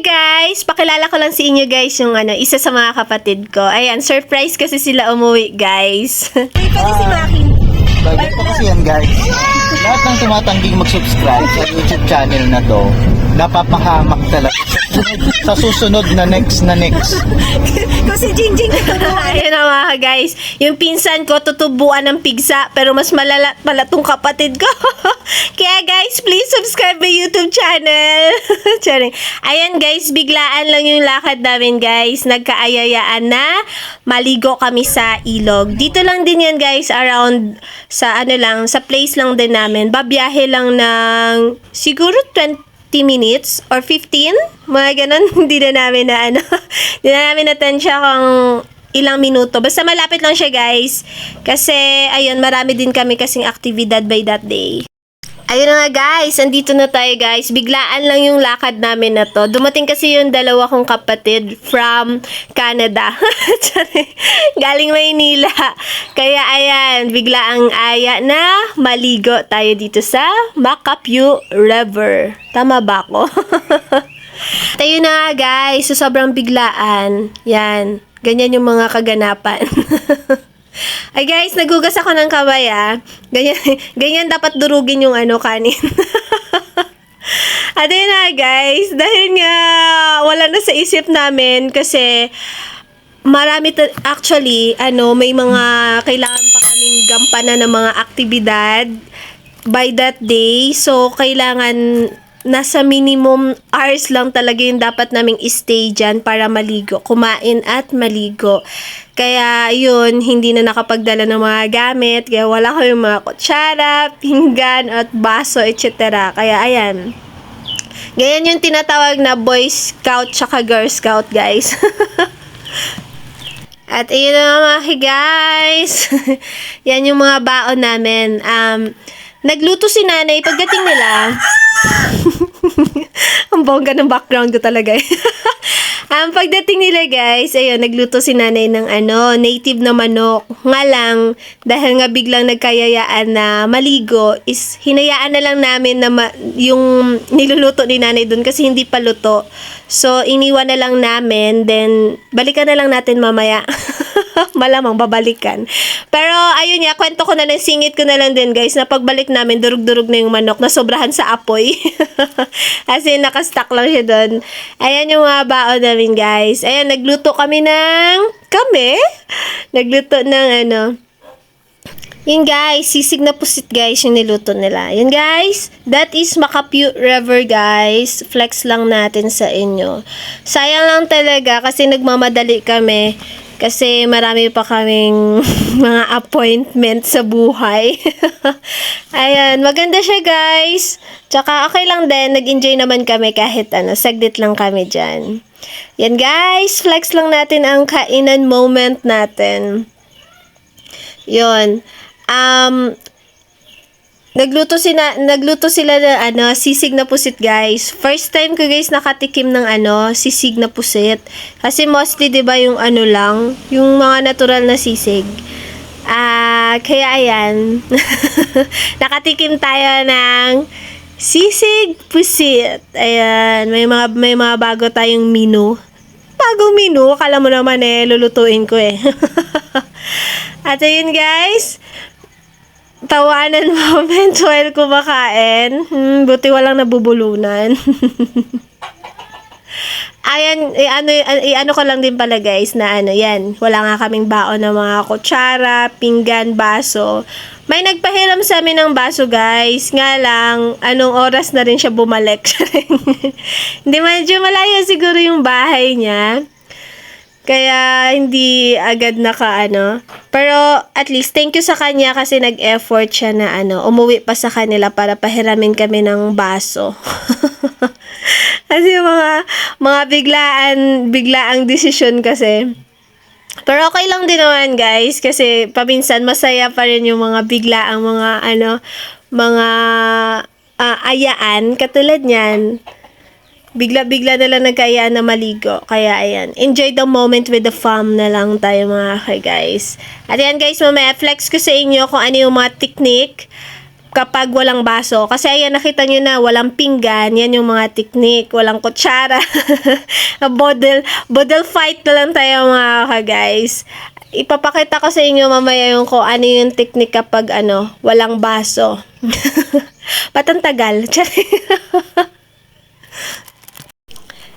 guys, pakilala ko lang sa inyo guys yung isa sa mga kapatid ko. Ayan, surprise kasi sila umuwi guys. Pwede si Maki. Bagay pa kasi yan guys. Lahat ng tumatangging mag-subscribe sa YouTube channel na to, napapahamak talaga sa susunod na next. Kasi Jingjing ayun na mga guys, yung pinsan ko tutubuan ng pigsa pero mas malala pala tong kapatid ko. Kaya guys, please subscribe my YouTube channel. Charing. Ayan guys, biglaan lang yung lakad namin guys. Nagkaayayaan na maligo kami sa ilog. Dito lang din yan guys, around sa sa place lang din namin. Babiyahe lang ng siguro 20 minutes or 15, mga ganun. Hindi na namin hindi na namin natensya kung ilang minuto. Basta malapit lang siya guys. Kasi, ayun, marami din kami kasing aktibidad by that day. Ayun na nga guys, andito na tayo guys. Biglaan lang yung lakad namin na to. Dumating kasi yung dalawa kong kapatid from Canada. Galing Maynila. Kaya ayan, biglaang aya na maligo tayo dito sa Makapyu River. Tama ba ako? Tayo na nga guys, so sobrang biglaan. Yan, ganyan yung mga kaganapan. Ay guys, nagugas ako ng kamay Ganyan dapat durugin yung kanin. At yun na guys, dahil nga wala na sa isip namin kasi marami actually may mga kailangan pa kaming gampanan ng mga aktibidad by that day. So kailangan nasa minimum hours lang talaga yung dapat naming stay dyan para maligo, kumain at maligo. Kaya yun, hindi na nakapagdala ng mga gamit, kaya wala kami mga kutsara, pinggan at baso, etc. Kaya ayan. Ganyan yung tinatawag na Boy Scout tsaka Girl Scout guys. At ayun na mga guys. Yan yung mga baon namin. Nagluto si nanay pagdating nila. Ang bongga ng background ko talaga. Pagdating nila guys, ayun, nagluto si nanay ng native na manok. Nga lang, dahil nga biglang nagkayayaan na maligo, is hinayaan na lang namin na yung niluluto ni nanay dun kasi hindi pa luto. So, iniwan na lang namin, then balikan na lang natin mamaya. Malamang babalikan. Pero ayun nga, kwento ko na lang, singit ko na lang din guys, na pagbalik namin, durug-durug na yung manok na sobrahan sa apoy. Kasi nakastack lang siya doon. Ayan yung mga baon namin guys. Ayan, nagluto kami nagluto ng yun guys, sisig na pusit guys yung niluto nila. Yun guys, that is Makapyu River guys. Flex lang natin sa inyo. Sayang lang talaga kasi nagmamadali kami. Kasi marami pa kaming mga appointment sa buhay. Ayan, maganda siya guys. Tsaka okay lang din, nag-enjoy naman kami kahit saglit lang kami dyan. Yan guys, flex lang natin ang kainan moment natin. Yun. Nagluto sila ng sisig na pusit guys. First time ko guys nakatikim ng sisig na pusit. Kasi mostly 'di ba yung lang, yung mga natural na sisig. Kaya ayan. Nakatikim tayo ng sisig pusit. Ayan, may mga bago tayong menu. Bagong menu, akala mo naman lulutuin ko At ayun guys, tawanan moment while kumakain. Buti walang nabubulunan. Ayan, ano ko lang din pala guys na yan. Wala nga kaming baon ng mga kutsara, pinggan, baso. May nagpahiram sa amin ng baso guys. Nga lang, anong oras na rin siya bumalik. Hindi, medyo malayo siguro yung bahay niya. Kaya hindi agad Pero at least thank you sa kanya kasi nag-effort siya na umuwi pa sa kanila para pahiramin kami ng baso. Kasi mga biglaang desisyon kasi. Pero okay lang din naman guys kasi paminsan masaya pa rin yung mga biglaang mga ayaan katulad niyan. Bigla-bigla na lang nagkayaan na maligo. Kaya ayan, enjoy the moment with the fam na lang tayo mga guys. At ayan guys, mamaya flex ko sa inyo kung ano yung mga technique kapag walang baso. Kasi ayan, nakita nyo na, walang pinggan. Yan yung mga technique. Walang kutsara. Bodel fight na lang tayo mga guys. Ipapakita ko sa inyo mamaya yung kung ano yung technique kapag walang baso. Patang tagal.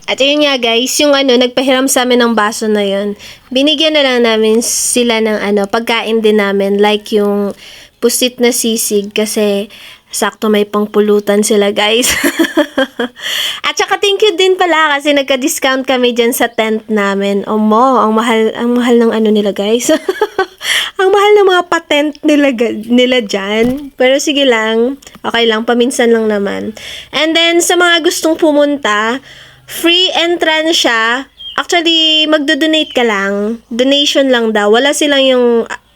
At yun nga guys, yung nagpahiram sa amin ng baso na yun. Binigyan na lang namin sila ng pagkain din namin. Like yung pusit na sisig kasi sakto may pangpulutan sila guys. At saka thank you din pala kasi nagka-discount kami dyan sa tent namin. Ang mahal ng nila guys. Ang mahal ng mga patent nila dyan. Pero sige lang, okay lang, paminsan lang naman. And then sa mga gustong pumunta, free entrance siya. Actually, magdo-donate ka lang. Donation lang daw. Wala silang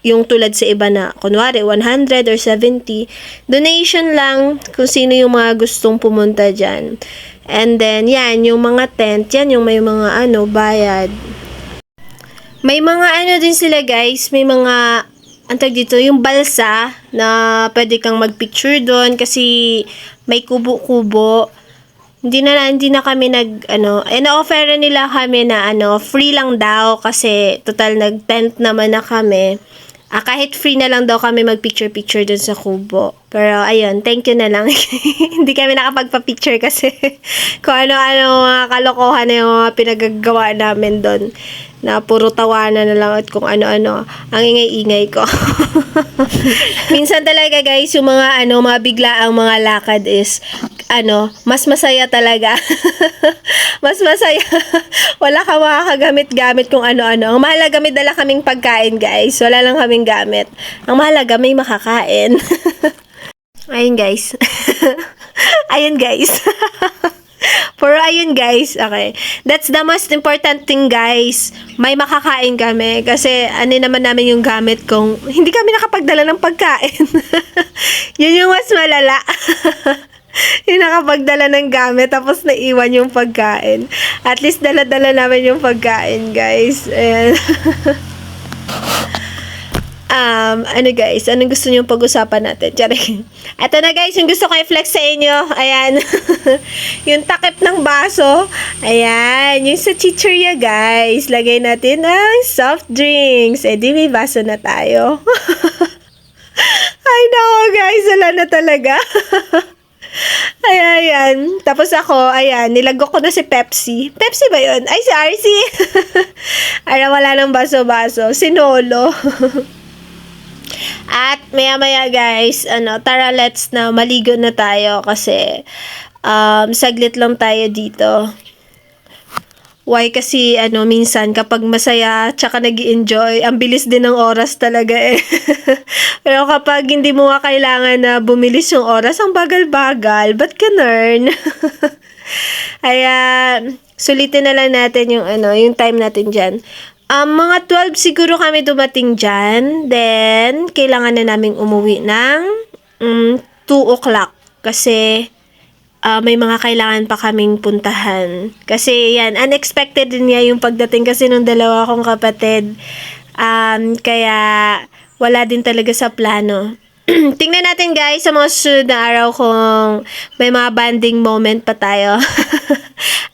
yung tulad sa iba na, kunwari, 100 or 70. Donation lang kung sino yung mga gustong pumunta dyan. And then, yan, yung mga tent, yan yung may mga bayad. May mga din sila guys, may mga, antag dito, yung balsa na pwede kang magpicture doon kasi may kubo-kubo. Hindi na kami na-offer nila kami na free lang daw kasi total nag-tent naman na kami. Kahit free na lang daw kami mag-picture-picture dun sa kubo. Pero ayun, thank you na lang. Hindi kami nakapagpa-picture kasi kung ano-ano mga kalokohan na yung mga pinagagawa namin doon. Na puro tawanan na lang at kung ano-ano. Ang ingay-ingay ko. Minsan talaga guys, yung mga mga biglaang mga lakad is mas masaya talaga. Mas masaya. Wala ka makakagamit-gamit kung ano-ano. Ang mahalaga may dala kaming pagkain guys. Wala lang kaming gamit. Ang mahalaga may makakain. Ayun guys. Ayun guys. Pero ayun guys, okay. That's the most important thing guys. May makakain kami. Kasi naman namin yung gamit kung hindi kami nakapagdala ng pagkain. Yun yung mas malala. Yung nakapagdala ng gamit tapos naiwan yung pagkain. At least dala-dala namin yung pagkain guys. And guys, anong gusto niyo pag-usapan natin? Charing. Ito na guys, yung gusto ko i-flex sa inyo. Ayan. Yung takip ng baso. Ayan. Yung sa chichirya guys. Lagay natin ang soft drinks. Di may baso na tayo. Ay nako guys, wala na talaga. Ayan. Tapos ako, ayan, nilagok ko na si Pepsi. Pepsi ba yun? Ay, si RC. Ay, wala ng baso-baso. Sinolo. At maya-maya guys, tara let's na maligo na tayo kasi saglit lang tayo dito. Why? Kasi minsan kapag masaya tsaka nag-i-enjoy, ang bilis din ng oras talaga eh. Pero kapag hindi mo nga kailangan na bumilis yung oras, ang bagal-bagal. Ba't ganun? Kaya sulitin na lang natin yung time natin dyan. Mga 12 siguro kami dumating dyan. Then, kailangan na naming umuwi ng 2 o'clock. Kasi, may mga kailangan pa kaming puntahan. Kasi, yan, unexpected din niya yung pagdating kasi nung dalawa kong kapatid. Kaya, wala din talaga sa plano. Tingnan natin guys sa mga susunod na araw kung may mga bonding moment pa tayo.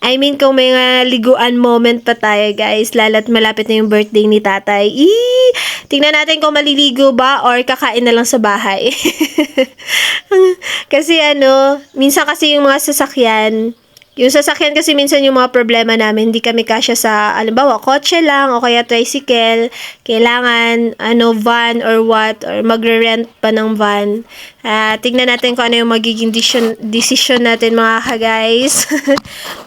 I mean kung may mga liguan moment pa tayo guys, lalo't malapit na yung birthday ni tatay. Tingnan natin kung maliligo ba or kakain na lang sa bahay. Kasi minsan kasi yung mga sasakyan kasi minsan yung mga problema namin, hindi kami kasya sa, alimbawa, kotse lang o kaya tricycle, kailangan, van or what, or magre-rent pa ng van. Tignan natin kung ano yung magiging decision natin mga guys.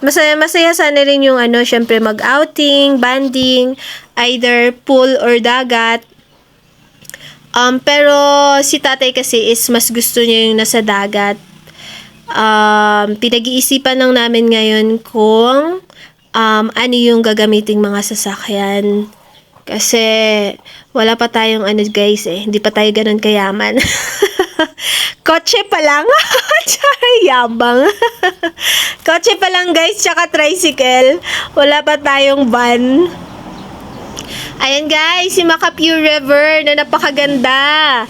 Masaya sana rin yung, syempre mag-outing, banding, either pool or dagat. Pero si tatay kasi is mas gusto niya yung nasa dagat. Pinag-iisipan lang namin ngayon kung ano yung gagamiting mga sasakyan. Kasi wala pa tayong guys hindi pa tayo ganun kayaman. Kotse pa lang. Yabang. Kotse pa lang guys, tsaka tricycle. Wala pa tayong van. Ayan guys, si Makapure River na napakaganda.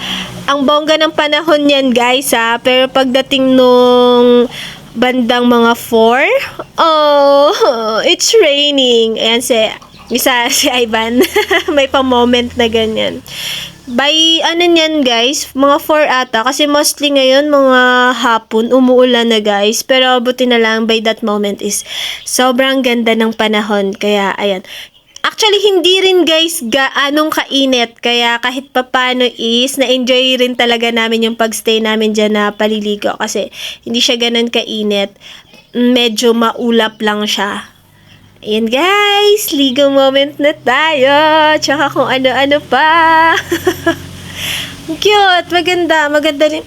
Ang bongga ng panahon yan guys ha. Pero pagdating nung bandang mga 4, oh, it's raining. Ayan si Ivan. May pa-moment na ganyan. By ano niyan guys, mga 4 ata. Kasi mostly ngayon, mga hapon, umuulan na guys. Pero buti na lang, by that moment is sobrang ganda ng panahon. Kaya, ayan. Actually, hindi rin guys gaanong kainit. Kaya kahit papano is, na-enjoy rin talaga namin yung pagstay namin dyan na paliligo. Kasi hindi siya ganun kainit. Medyo maulap lang siya. Ayan guys, ligo moment na tayo. Tsaka kung ano-ano pa. Cute, maganda rin.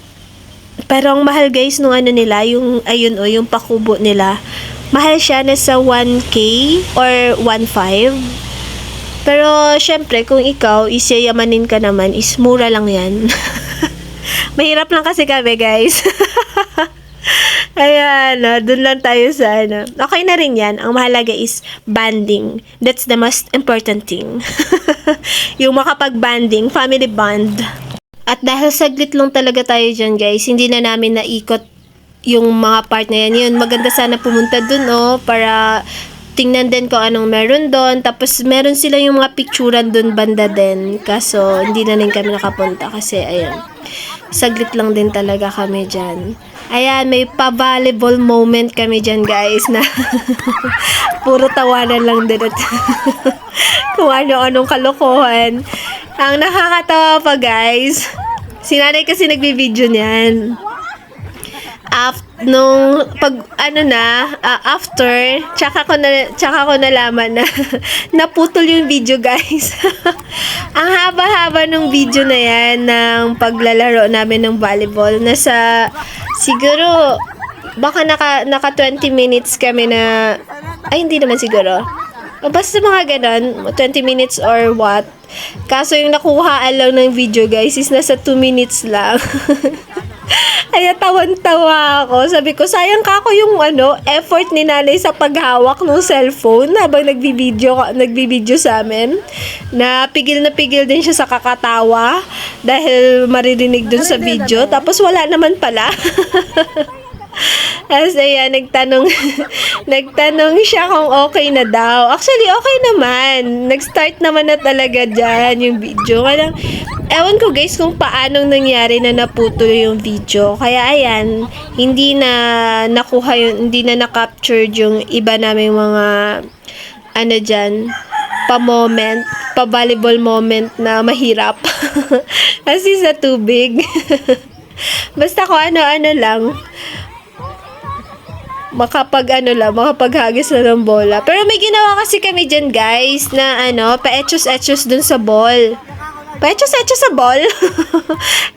Pero ang mahal guys nung ano nila, yung ayun yung pakubo nila. Mahal siya, nasa 1K or 1.5. Pero syempre kung ikaw isyayamanin ka naman, is mura lang yan. Mahirap lang kasi kami guys. Ayan, dun lang tayo sa ano. Okay na rin yan. Ang mahalaga is banding. That's the most important thing. Yung makapag-banding, family bond. At dahil saglit lang talaga tayo dyan, guys, hindi na namin naikot yung mga part na yan. Yun, maganda sana pumunta dun, para tingnan din kung anong meron doon. Tapos, meron sila yung mga picturean doon banda din. Kaso, hindi na rin kami nakapunta kasi, ayan, saglit lang din talaga kami dyan. Ayan, may pa-volleyball moment kami dyan, guys, na puro tawanan lang din at kung ano-anong kalokohan. Ang nakakatawa pa, guys, si nanay kasi nagbibideo niyan. After, tsaka ko nalaman na naputol yung video, guys. Ang haba-haba ng video na yan ng paglalaro namin ng volleyball. Nasa, siguro, baka naka 20 minutes kami na, ay hindi naman siguro. Basta mga ganon, 20 minutes or what. Kaso yung nakuhaan lang ng video, guys, is nasa 2 minutes lang. Ay, tawan-tawa ako. Sabi ko, sayang ka ako yung effort ni nanay sa paghawak ng cellphone habang nagbibideo sa amin. Na pigil din siya sa kakatawa dahil maririnig dun sa video. Tapos wala naman pala. As ayan, nagtanong siya kung okay na daw. Actually, okay naman. Nag-start naman na talaga dyan yung video. Kaya ewan ko guys kung paanong nangyari na naputol yung video. Kaya ayan, hindi na na-captured yung iba naming mga dyan, pa-volleyball moment na mahirap. Kasi sa tubig. Basta ko ano-ano lang. Makapaghagis na ng bola. Pero may ginawa kasi kami dyan, guys, na pa-etchos-etchos dun sa ball. Pa-etchos-etchos sa ball?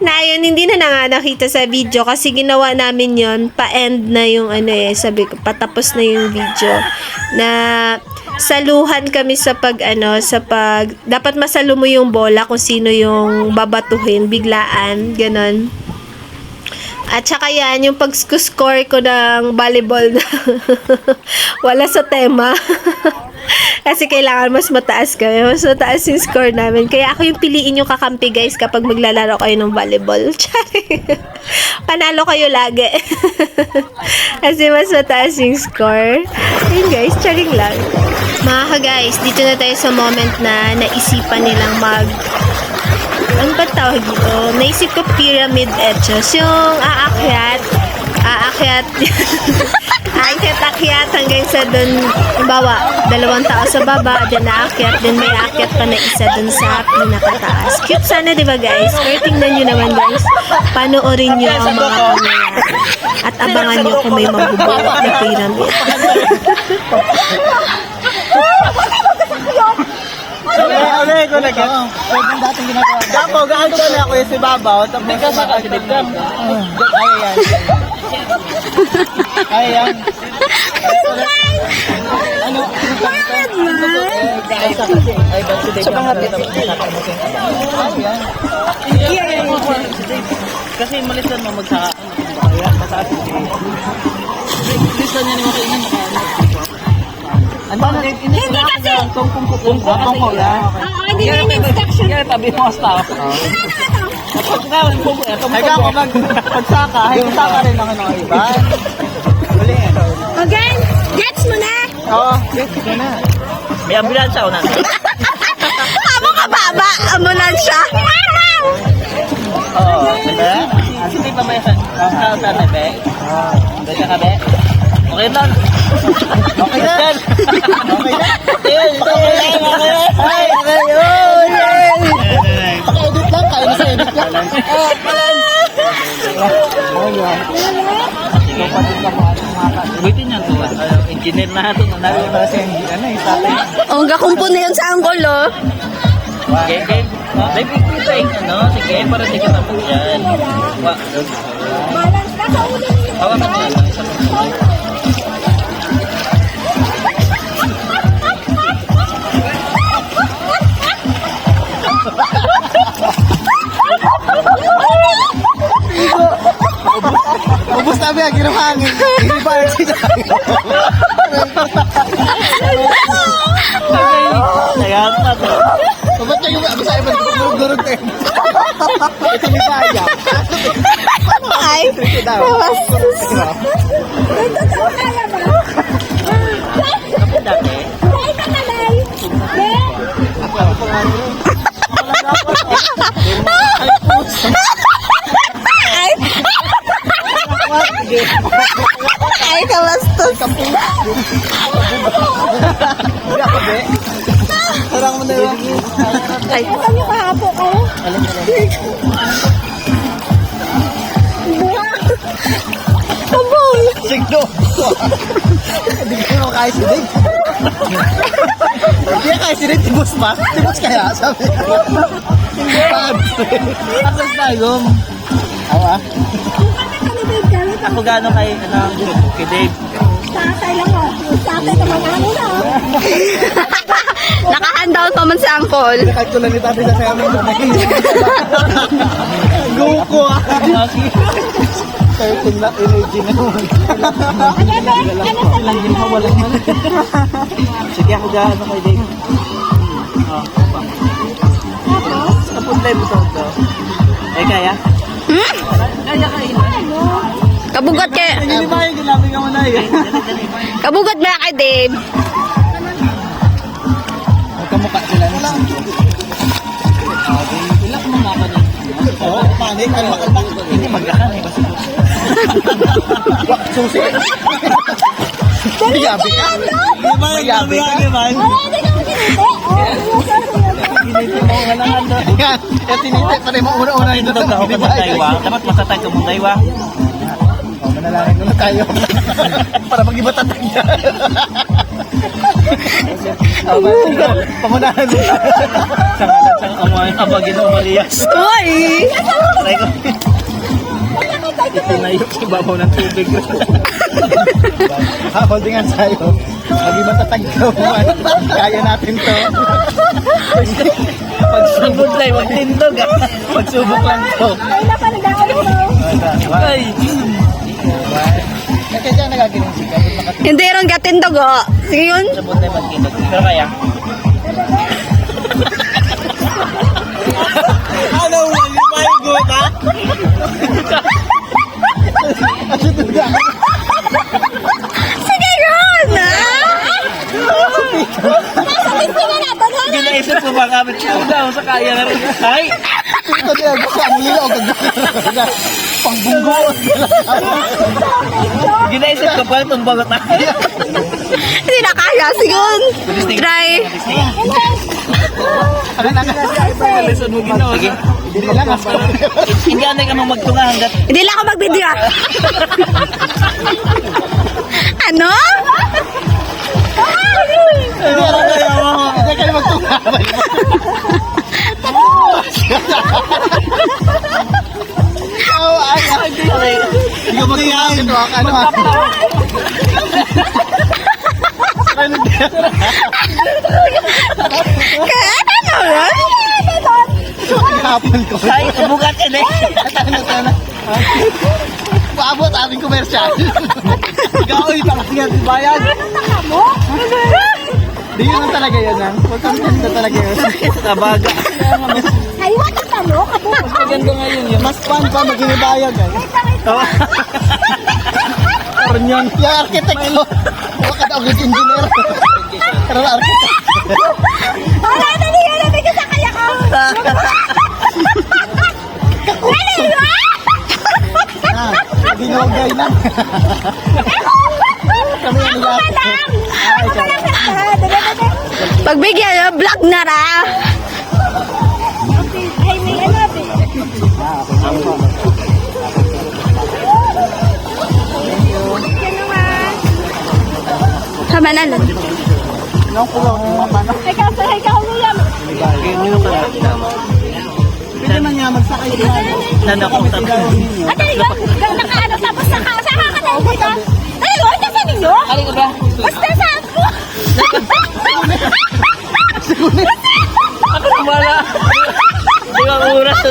Na yun, hindi na nga nakita sa video kasi ginawa namin yon pa-end na yung sabi ko, patapos na yung video. Na saluhan kami sa dapat masalo mo yung bola kung sino yung babatuhin, biglaan, ganon. At saka yan, yung pag-score ko ng volleyball na wala sa tema. Kasi kailangan mas mataas kami. Mas mataas yung score namin. Kaya ako yung piliin yung kakampi, guys, kapag maglalaro kayo ng volleyball. Panalo kayo lagi. Kasi mas mataas yung score. Ayun, guys, charing lang. Mga guys, dito na tayo sa moment na naisipan nilang ano ba tawag dito? Naisip ko pyramid etchos. Yung aakyat hanggang sa dun, bawa, 2 tao sa baba, then aakyat, then may aakyat pa na isa dun sa pinakataas. Cute sana, diba guys? Pero tingnan nyo naman guys, panoorin nyo ang mga kamera. At abangan nyo kung may mabubuo na pyramid. Ulit ko na gano'n. Pwede dating ginagawa. Dapo, gaan ko na ako yung si Babaw. Tapos ka sa kasidagdam. Kaya yan. Ano? Sa panghapit. Kasi malisan mo magsaka. Mataas yung lisan niya ni Makainan. Hindi kasi Tungkol yan. Hindi na yung instruction. Yan, tabi mo ang staff. Ay ka ako pagsaka, ay pagsaka rin ako ng iba. Uli. Okay, gets mo na. Oo, yes, ito na. May ambulansya ako na. Amo ka baba, amo lang siya. Oo. Sige pa ba yan? Sa bebe? Gaya ka be? Okay lang. Okay na. Okay na. Ay, Edit lang, kaya na sa edit lang. Buitin yan to. Engineer na ito. Ano ba si ano yung tatay? Oh, gakumpo na yun sa angkol, oh. Game, game. Live ikita yung ano. Sige, para di kita po yan. Hawa ka na lang. Isa pa. Ubus na ba, ginamangin. Hindi ba yung sila? Kaya pa to. Ba't niya yung ako sa iba, durug-durug tayo. Ito ni Baya. Ay, Ito daw. Kapit dati. ay, kabastos. Hindi ako, be. Sarang mo na yun. Ay, kami kahapo ko. Kabol. Signo. Hindi ko mo kaya si Dave. Hindi kaya si Dave, tibos pa. Tibos kaya, sabi. Hindi pa. Akas na yung. Awa. Ako gano'n kay, kay Dave. Sakay lang ako. Sakay ka mga ano na. Nakahandown pa man sa angkol. Kahit ko lang ni tatay sa kaya mo. Guko ah. 13 na energy na yun. Lang din mawalan mo. Sige ako gano'n kay Dave. Kapunlay mo to. Ay kaya? Kaya kaya. Kabugat kay... Hindi ba yung ginamit ka mo na yun? Kabugat ba kay Dave? Magkamukha sila na. Ilak mo na ako na. Oo, panik. Kalma. Hindi magkakan eh. Kasi Susi. Yabi ka. Di ba yung Yabi ka. man? Ginito mo nga lang ando. Yan. Yan tinitay pa rin mo una-una Ito ito. daw ka mundaywa. Dapat matatag ka mundaywa. Manalangin muna tayo. Para mag-iba tatag niya. Pamunahan mo. Sang amoy abagin mo Marias. Uy! Try ko. Ito na yung ibabaw ng tubig. Holdingan tayo. Mag-iba tatag ka. Kaya natin to. Pagsubok lang, magtindog ah. Pagsubok lang to. Ay! Kasi dyan nagagiling si Kapit. Hindi ron gatindog, oh. Sige yun. Sabot na yung magtindog. Pero kaya? Ano? Wali pa yung guta? Sige yun, ha? Hindi naisip ko ba kapit siya daw sa kaya na rin. Ay! Ito niya. Baka ang lila o gagawin. Pangbunggo. Hindi naisip ko pa itong bagot na. Hindi na kaya. Sige yun. Try. Listen mo ginawa. Sige. Hindi nila mas Hindi anay ka mang magtunga hanggat. Hindi lang ako mag-video. Ano? Hindi alam na yun. Hindi ka na magtunga. Hindi ka magtunga. Ito ano ah. Kaya ano yun? Hapon ko. Ay, bugat ka na. Paabot aming komersyal. Gaoy, pangsiyan si bayan. Di yun lang talaga yan, ha? Huwag kang ganda talaga yun. Kabaga. Ay, wala ka mo, kabo. Maganda ngayon yun. Mas fun pa maginibayag, eh. Karnyan. Yung architect ko. Huwag ka daw engineer. Pero architect. Wala na niya, nabig ka sa kaya ko. Wala yun! Binogay na. Kami ang Ako pa lang! Ako pa lang sa Pagbigyan na, vlog na ra. Ay, may ano, Yan naman. Sama na lang. Anong kulo? Ikaw, William. Pwede man nga magsakay din. Nanakutan. Ate, yun. Nakaano, tapos saka ka na dito. Ay, yun, nasa ninyo? Alin ka ba? Basta saan ko? Ako na wala. Ilang oras na.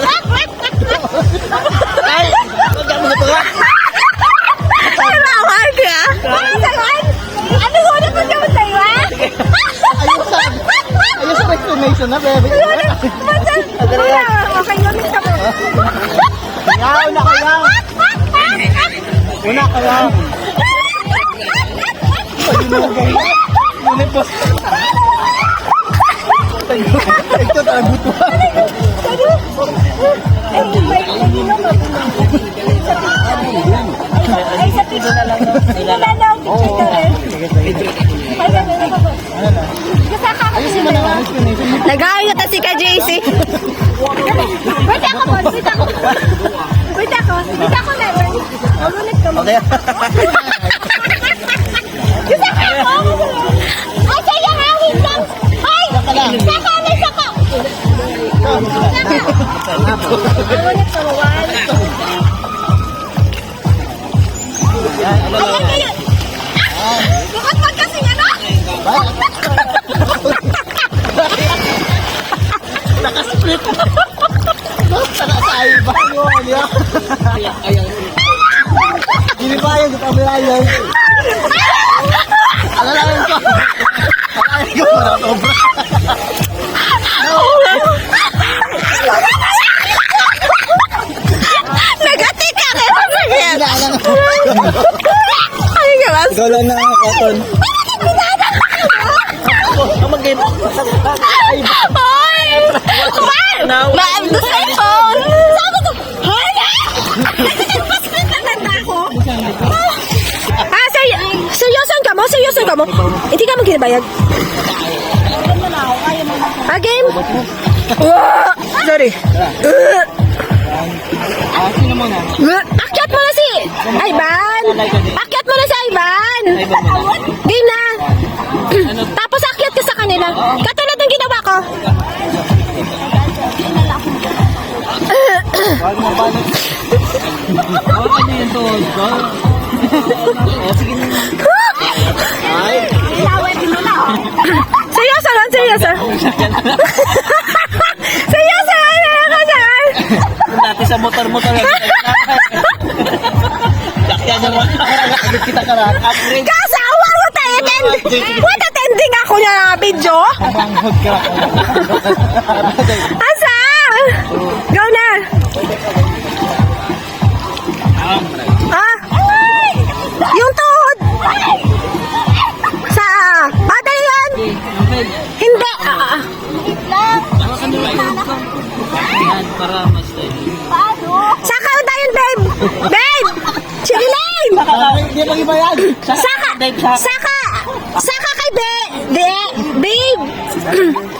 Ay! Huwag ako na pala. Tawag ka. Saan? Ano ko na pag naman tayo, ha? Ayun sa explanation na, baby. Okay, lumit ka po. Kaya, una ka lang. Una ka lang. Binogay na. Ngunit po. Ito talaga butuan. Ay, sa pito na lang. Pito na lang. Pito rin. Ay, ganun ako po. Kasaka ka Ayusin mo na ang explanation. Nag-aayot na si ka JC. Wait ako po. Wait ako. Wait ako. Wait ako na. Magulit ka mo. Okay. Kasaka ako. Ay, kaya nga. Wait lang. Ay, saka na saka. Magulit ka mo. Ayan kayo. Bukod pag kasi ano? Nakasplit. Nakasay ba yun? Ginibayag sa kabilayan. Alalayan ko. Alalayan ko para sobra. Nag-atik ka kayo. Inaalan ko. Ay, galas. Ikaw lang na cotton. Mag-game. Ay! Ma'am, the cellphone! Sabi ko, hala! Seryosan ka mo? Seryosan ka mo? Hindi ka mo ginabayag? Game? Sorry. Sino mo na? Akyat mo na si Ivan! Akyat mo na si Ivan! Game na! Tapos akyat ka sa kanila. Katulad ng ginawa ko. Huwag mo ba na? Huwag ka na yung tuhod ko. O, sige na. Seryoso lang, seryoso. Seryoso lang, Dati sa motor-motor. Sakyan na mo. Agad kita karat. Upgrade. kasawa mo tayo, what attending ako na video? Manghod ka. Asa? Go na. Ah? Yung tuhod. Sa, dali yan. Hindi. Yan, para mas Saka na tayo, babe. Babe! Chilin! Hindi mag-ibayag. Saka kay babe.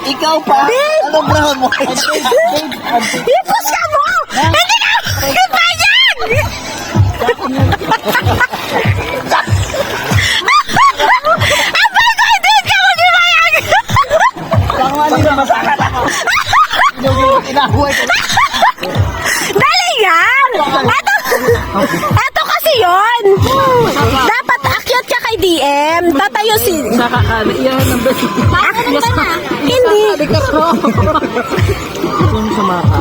Ikaw pa. Babe! Ano brahon mo? Ipos ka mo! Hindi ka ibayag! Abay ko, hindi ka mag-ibayag! Tama nila masakit ako. Inahuay ko. Dali yan! Eto kasi yon. Dapat akyat ka kay DM. Tatayo si... Nakakali. Yan ang best. Hindi.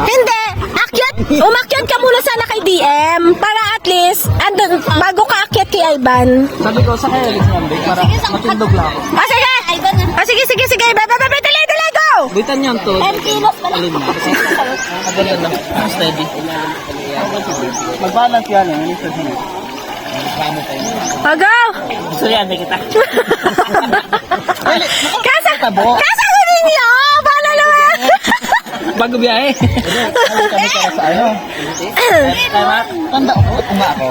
Hindi. Umakyat ka muna sana kay DM para at least andun, bago ka akyat kay Ivan. Sabi ko, sa kaya rin para matindog lang ako. O sige! Iba na. Sige. Dali, go! Bitan niyo to. 10 kilos pala. Alin na. Maganda lang. Steady. Mag-balance yan. O, go! Gusto yan, may kita. Kasa ko ninyo! Paano naman? Bago biyahe. Kami para sa ano. Tama. Tanda ko, tunga ako.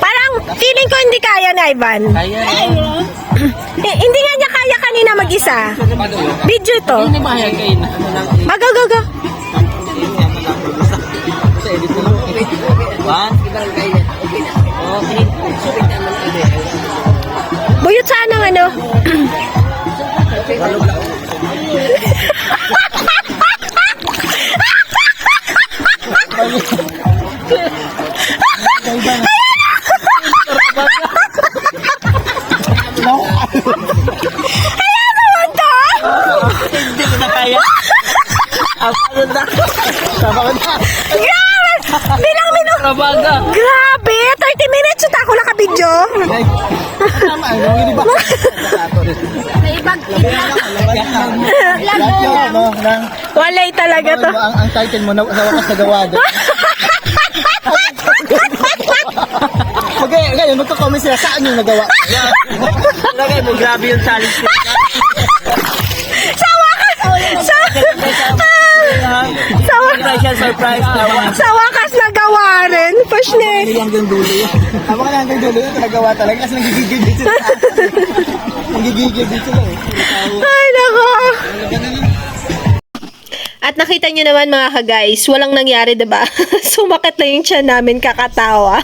Parang feeling ko hindi kaya na, Ivan. Kaya. Hindi nga niya kaya kanina mag-isa. Video ito. Hindi mahayag kayo na. Go. Sa edit mo lang. One. Okay. Buyot saan ang ano? Hindi ko na kaya. Apa na? Tama ka na. Grabe! Bilang minuto. Trabaga. Grabe! 30 minutes ito ako nakabidyo. Tama, ano, hindi ba? May ibang Lahat yun, no? Walay talaga to. Ang title mo, sa wakas nagawa doon. Ganyan, magka-comment sila, saan yung nagawa? Lagay mo, grabe yung challenge. Surprise. Sa wakas nagawa rin. Pushne. Hanggang dulo yan. Tama ka na hanggang dulo yun, nagawa talaga kasi nagigigil din sila. Nagigigil din sila eh. Ay, nako. At nakita nyo naman mga ka-guys, walang nangyari, diba? Sumakit lang yung tiyan namin, kakatawa.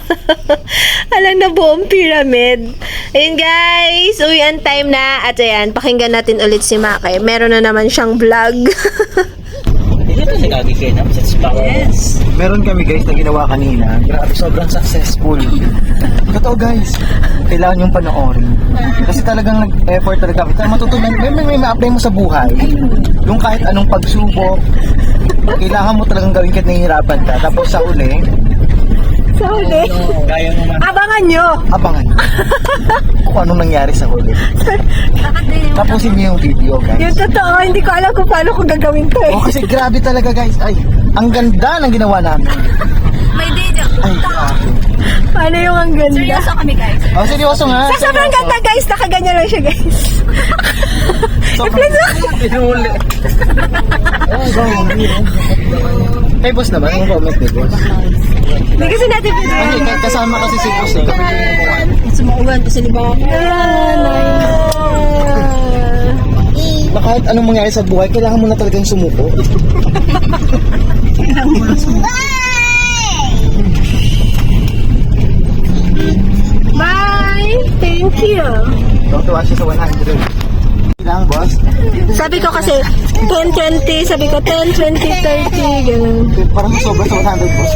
Alam na buong pyramid. Ayun guys, uwian time na. At ayan, pakinggan natin ulit si Maki. Meron na naman siyang vlog. Yes. Meron kami guys na ginawa kanina. Grabe, sobrang successful. Totoo guys, kailangan yung panoorin. Kasi talagang nag-effort talaga kami. Kaya matutunan, may ma-apply mo sa buhay. Yung kahit anong pagsubok, kailangan mo talagang gawin kahit nahihirapan ka. Tapos sa uli, Sa huli, Kaya mo man. abangan nyo. abangan kung anong nangyari sa huli. Tapusin niyo yung video guys. Yung totoo, hindi ko alam kung paano ko gagawin to eh. Oh, kasi grabe talaga guys. Ay, ang ganda ng ginawa namin. May video. Ay, grabe. Paano yung ang ganda? Seryoso kami guys. Oh, seryoso nga. Sa sobrang ganda guys, nakaganyan lang siya guys. Pinuli. Kay boss naman, ang comment ni boss. Hindi kasi natin Ay, kasama kasi si boss eh. Sumuulan kasi di ba? Na kahit anong mangyari sa buhay, kailangan mo na talagang sumuko. Bye! Thank you! Tuwa siya sa 100. Kailangan boss. Sabi ko kasi 10-20, sabi ko 10-20-30, ganun. Parang sobra sa 100 boss.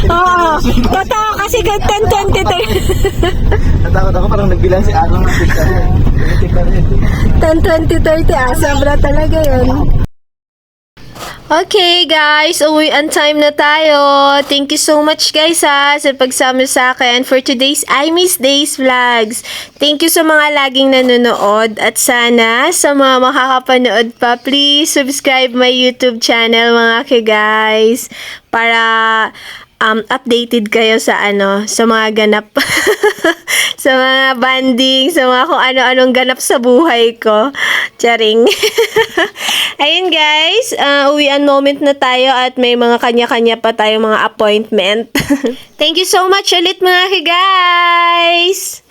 Oo, totoo kasi 10-20-30. Natakot ako parang nagbilang si Adam ng 10-20-30, sobra talaga yun. Okay guys, uwian time na tayo. Thank you so much guys sa pagsama sa akin for today's I Miss Days vlogs. Thank you sa mga laging nanonood at sana sa mga makakapanood pa, please subscribe my YouTube channel mga guys para updated kayo sa sa mga ganap sa mga banding, sa mga kung ano-anong ganap sa buhay ko. Charing. Ayun guys, uwian moment na tayo at may mga kanya-kanya pa tayo mga appointment. Thank you so much ulit mga guys!